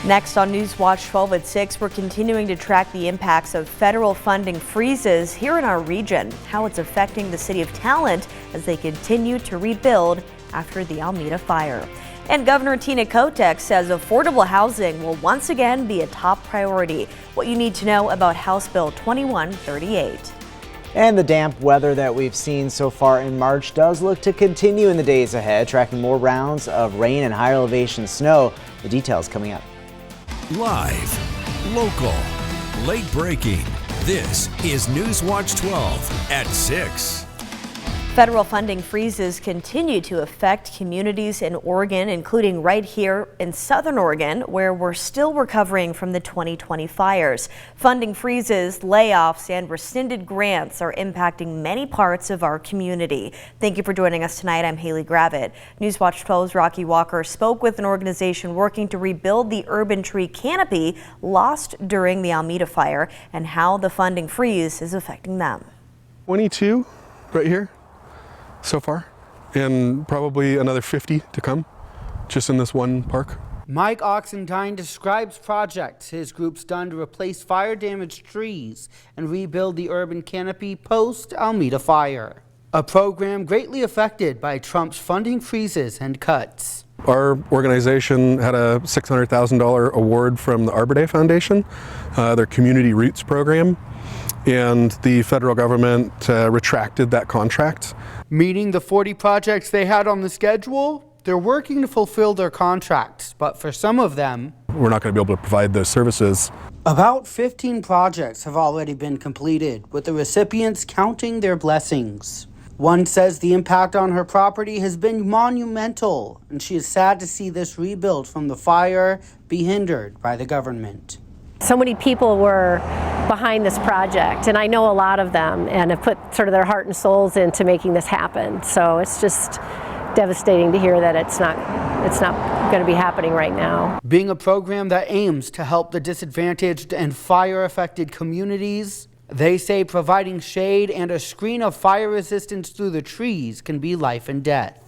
Next on NewsWatch 12 at 6, we're continuing to track the impacts of federal funding freezes here in our region, how it's affecting the city of Talent as they continue to rebuild after the Alameda fire. And Governor Tina Kotek says affordable housing will once again be a top priority. What you need to know about House Bill 2138. And the damp weather that we've seen so far in March does look to continue in the days ahead, tracking more rounds of rain and higher elevation snow. The details coming up. Live, local, late breaking. This is NewsWatch 12 at 6. Federal funding freezes continue to affect communities in Oregon, including right here in Southern Oregon, where we're still recovering from the 2020 fires. Funding freezes, layoffs, and rescinded grants are impacting many parts of our community. Thank you for joining us tonight. I'm Haley Gravitt. NewsWatch 12's Rocky Walker spoke with an organization working to rebuild the urban tree canopy lost during the Alameda fire and how the funding freeze is affecting them. 22 right here so far, and probably another 50 to come just in this one park. Mike Oxentine describes projects his group's done to replace fire-damaged trees and rebuild the urban canopy post-Alameda fire. A program greatly affected by Trump's funding freezes and cuts. Our organization had a $600,000 award from the Arbor Day Foundation, their Community Roots program, and the federal government retracted that contract. Meaning the 40 projects they had on the schedule, they're working to fulfill their contracts, but for some of them, we're not going to be able to provide those services. About 15 projects have already been completed, with the recipients counting their blessings. One says the impact on her property has been monumental, and she is sad to see this rebuild from the fire be hindered by the government. So many people were behind this project, and I know a lot of them and have put sort of their heart and souls into making this happen. So it's just devastating to hear that it's not going to be happening right now. Being a program that aims to help the disadvantaged and fire-affected communities, they say providing shade and a screen of fire resistance through the trees can be life and death.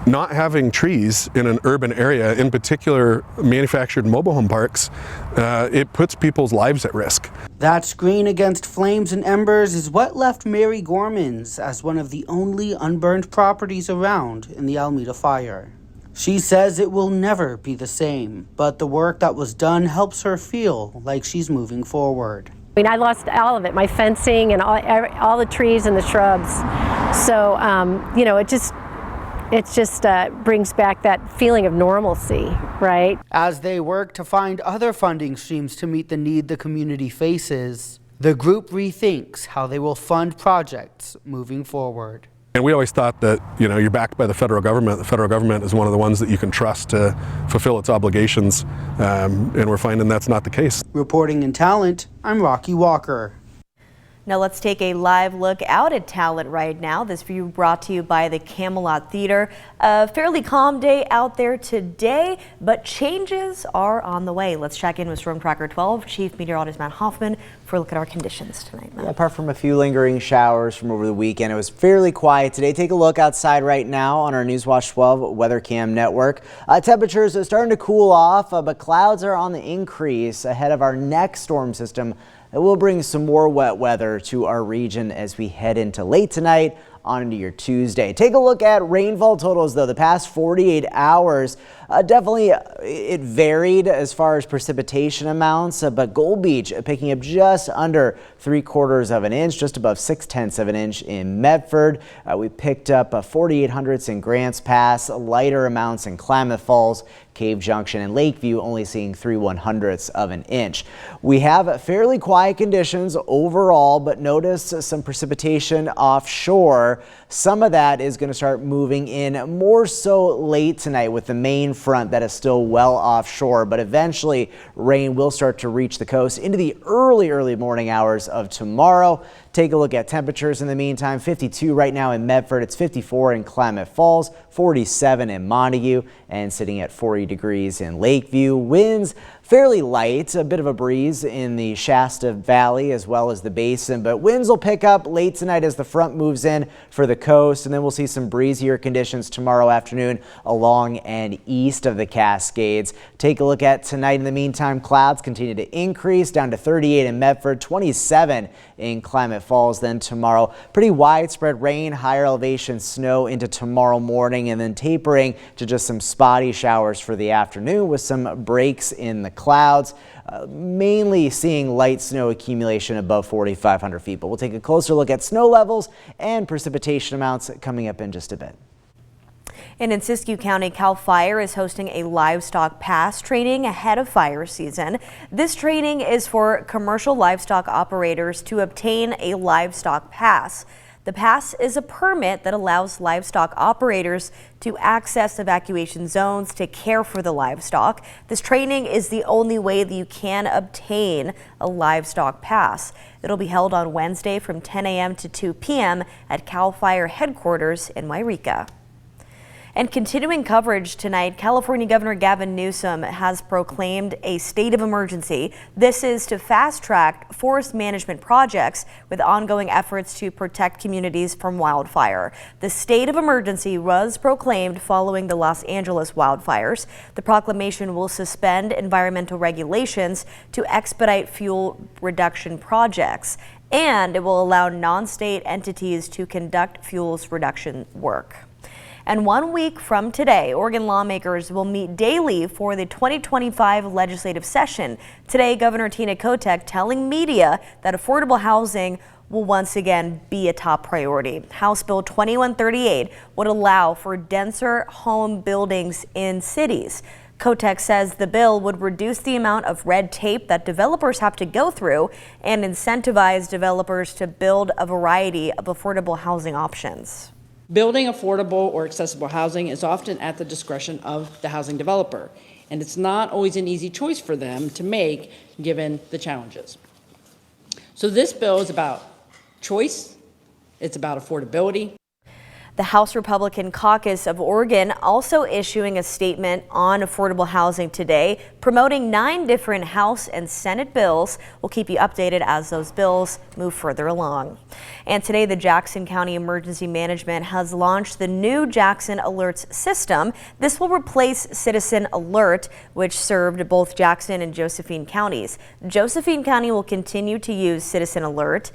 Not having trees in an urban area, in particular manufactured mobile home parks, it puts people's lives at risk. That screen against flames and embers is what left Mary Gormans as one of the only unburned properties around in the Alameda fire. She says it will never be the same, but the work that was done helps her feel like she's moving forward. I mean, I lost all of it, my fencing and all the trees and the shrubs. So, you know, it just brings back that feeling of normalcy, right? As they work to find other funding streams to meet the need the community faces, the group rethinks how they will fund projects moving forward. And we always thought that, you know, you're backed by the federal government. The federal government is one of the ones that you can trust to fulfill its obligations, and we're finding that's not the case. Reporting in Talent, I'm Rocky Walker. Now let's take a live look out at Talent right now. This view brought to you by the Camelot Theater. A fairly calm day out there today, but changes are on the way. Let's check in with Storm Tracker 12 Chief Meteorologist Matt Hoffman for a look at our conditions tonight. Yeah, apart from a few lingering showers from over the weekend, it was fairly quiet today. Take a look outside right now on our NewsWatch 12 Weather Cam network. Temperatures are starting to cool off, but clouds are on the increase ahead of our next storm system. It will bring some more wet weather to our region as we head into late tonight on into your Tuesday. Take a look at rainfall totals, though. The past 48 hours, definitely it varied as far as precipitation amounts, but Gold Beach picking up just under 3/4 of an inch, just above 6/10 of an inch in Medford. We picked up 4,800ths in Grants Pass, lighter amounts in Klamath Falls, Cave Junction, and Lakeview only seeing 3/100ths of an inch. We have fairly quiet conditions overall, but notice some precipitation offshore. Some of that is going to start moving in more so late tonight with the main front that is still well offshore, but eventually rain will start to reach the coast into the early morning hours of tomorrow. Take a look at temperatures in the meantime. 52 right now in Medford. It's 54 in Klamath Falls, 47 in Montague, and sitting at 40 degrees in Lakeview. Winds fairly light, a bit of a breeze in the Shasta Valley as well as the basin, but winds will pick up late tonight as the front moves in for the coast, and then we'll see some breezier conditions tomorrow afternoon along and east of the Cascades. Take a look at tonight. In the meantime, clouds continue to increase down to 38 in Medford, 27 in Klamath Falls. Then tomorrow, pretty widespread rain, higher elevation snow into tomorrow morning, and then tapering to just some spotty showers for the afternoon with some breaks in the clouds, mainly seeing light snow accumulation above 4,500 feet. But we'll take a closer look at snow levels and precipitation amounts coming up in just a bit. And in Siskiyou County, CAL FIRE is hosting a livestock pass training ahead of fire season. This training is for commercial livestock operators to obtain a livestock pass. The pass is a permit that allows livestock operators to access evacuation zones to care for the livestock. This training is the only way that you can obtain a livestock pass. It'll be held on Wednesday from 10 a.m. to 2 p.m. at CAL FIRE headquarters in Wairika. And continuing coverage tonight, California Governor Gavin Newsom has proclaimed a state of emergency. This is to fast-track forest management projects with ongoing efforts to protect communities from wildfire. The state of emergency was proclaimed following the Los Angeles wildfires. The proclamation will suspend environmental regulations to expedite fuel reduction projects, and it will allow non-state entities to conduct fuels reduction work. And 1 week from today, Oregon lawmakers will meet daily for the 2025 legislative session. Today, Governor Tina Kotek telling media that affordable housing will once again be a top priority. House Bill 2138 would allow for denser home buildings in cities. Kotek says the bill would reduce the amount of red tape that developers have to go through and incentivize developers to build a variety of affordable housing options. Building affordable or accessible housing is often at the discretion of the housing developer, and it's not always an easy choice for them to make given the challenges. So this bill is about choice, it's about affordability. The House Republican Caucus of Oregon also issuing a statement on affordable housing today, promoting 9 different House and Senate bills. We'll keep you updated as those bills move further along. And today, the Jackson County Emergency Management has launched the new Jackson Alerts system. This will replace Citizen Alert, which served both Jackson and Josephine counties. Josephine County will continue to use Citizen Alert.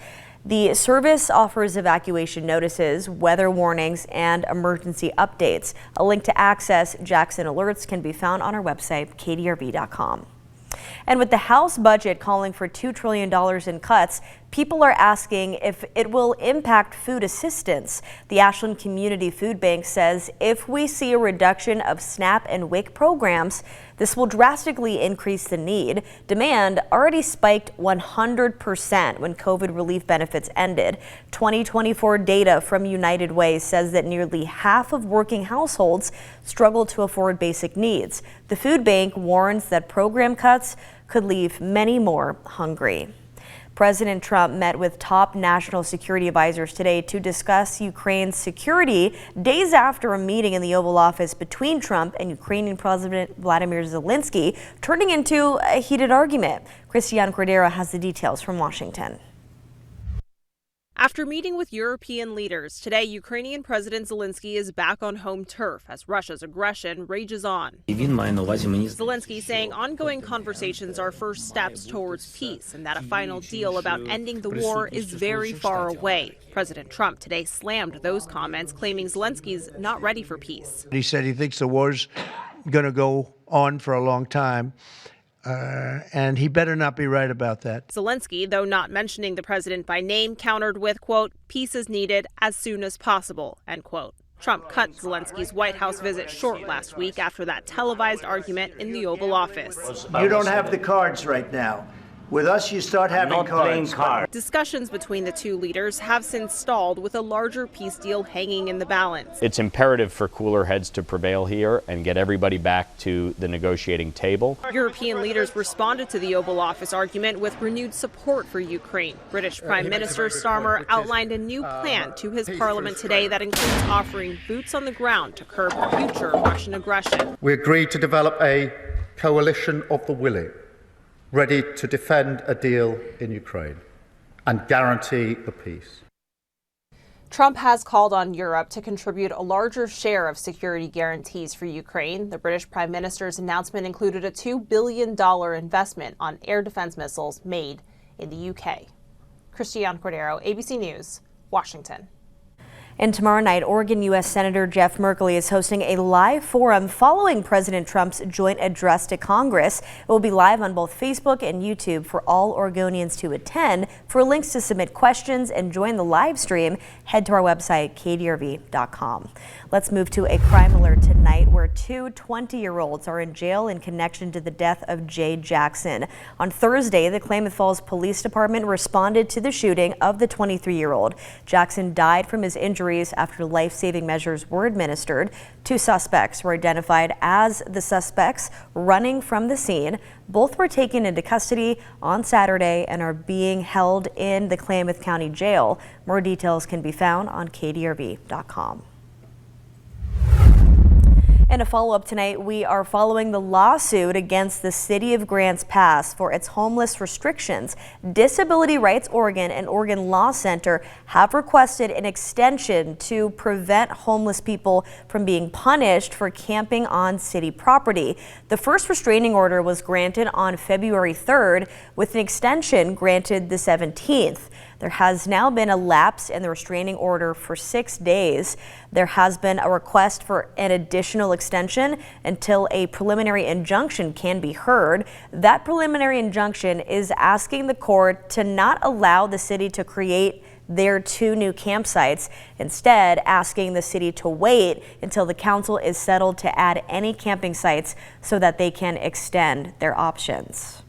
The service offers evacuation notices, weather warnings, and emergency updates. A link to access Jackson Alerts can be found on our website, kdrv.com. And with the House budget calling for $2 trillion in cuts, people are asking if it will impact food assistance. The Ashland Community Food Bank says if we see a reduction of SNAP and WIC programs, this will drastically increase the need. Demand already spiked 100% when COVID relief benefits ended. 2024 data from United Way says that nearly half of working households struggle to afford basic needs. The food bank warns that program cuts could leave many more hungry. President Trump met with top national security advisors today to discuss Ukraine's security days after a meeting in the Oval Office between Trump and Ukrainian President Vladimir Zelensky turning into a heated argument. Christiane Cordero has the details from Washington. After meeting with European leaders, today Ukrainian President Zelensky is back on home turf as Russia's aggression rages on. Zelensky saying ongoing conversations are first steps towards peace and that a final deal about ending the war is very far away. President Trump today slammed those comments, claiming Zelensky's not ready for peace. He said he thinks the war's going to go on for a long time. And he better not be right about that. Zelensky, though not mentioning the president by name, countered with, quote, peace is needed as soon as possible, end quote. Trump cut Zelensky's White House visit short last week after that televised argument in the Oval Office. You don't have the cards right now. With us, you start having cards. Discussions between the two leaders have since stalled, with a larger peace deal hanging in the balance. It's imperative for cooler heads to prevail here and get everybody back to the negotiating table. European leaders responded to the Oval Office argument with renewed support for Ukraine. British Prime Minister Starmer outlined a new plan to his parliament today that includes offering boots on the ground to curb future Russian aggression. We agreed to develop a coalition of the willing, ready to defend a deal in Ukraine and guarantee the peace. Trump has called on Europe to contribute a larger share of security guarantees for Ukraine. The British Prime Minister's announcement included a $2 billion investment on air defense missiles made in the UK. Christiane Cordero, ABC News, Washington. And tomorrow night, Oregon U.S. Senator Jeff Merkley is hosting a live forum following President Trump's joint address to Congress. It will be live on both Facebook and YouTube for all Oregonians to attend. For links to submit questions and join the live stream, head to our website, kdrv.com. Let's move to a crime alert tonight, where two 20-year-olds are in jail in connection to the death of Jay Jackson. On Thursday, the Klamath Falls Police Department responded to the shooting of the 23-year-old. Jackson died from his injuries after life-saving measures were administered. Two suspects were identified as the suspects running from the scene. Both were taken into custody on Saturday and are being held in the Klamath County Jail. More details can be found on kdrv.com. And a follow-up tonight, we are following the lawsuit against the City of Grants Pass for its homeless restrictions. Disability Rights Oregon and Oregon Law Center have requested an extension to prevent homeless people from being punished for camping on city property. The first restraining order was granted on February 3rd, with an extension granted the 17th. There has now been a lapse in the restraining order for 6 days. There has been a request for an additional extension until a preliminary injunction can be heard. That preliminary injunction is asking the court to not allow the city to create their two new campsites, instead asking the city to wait until the council is settled to add any camping sites so that they can extend their options.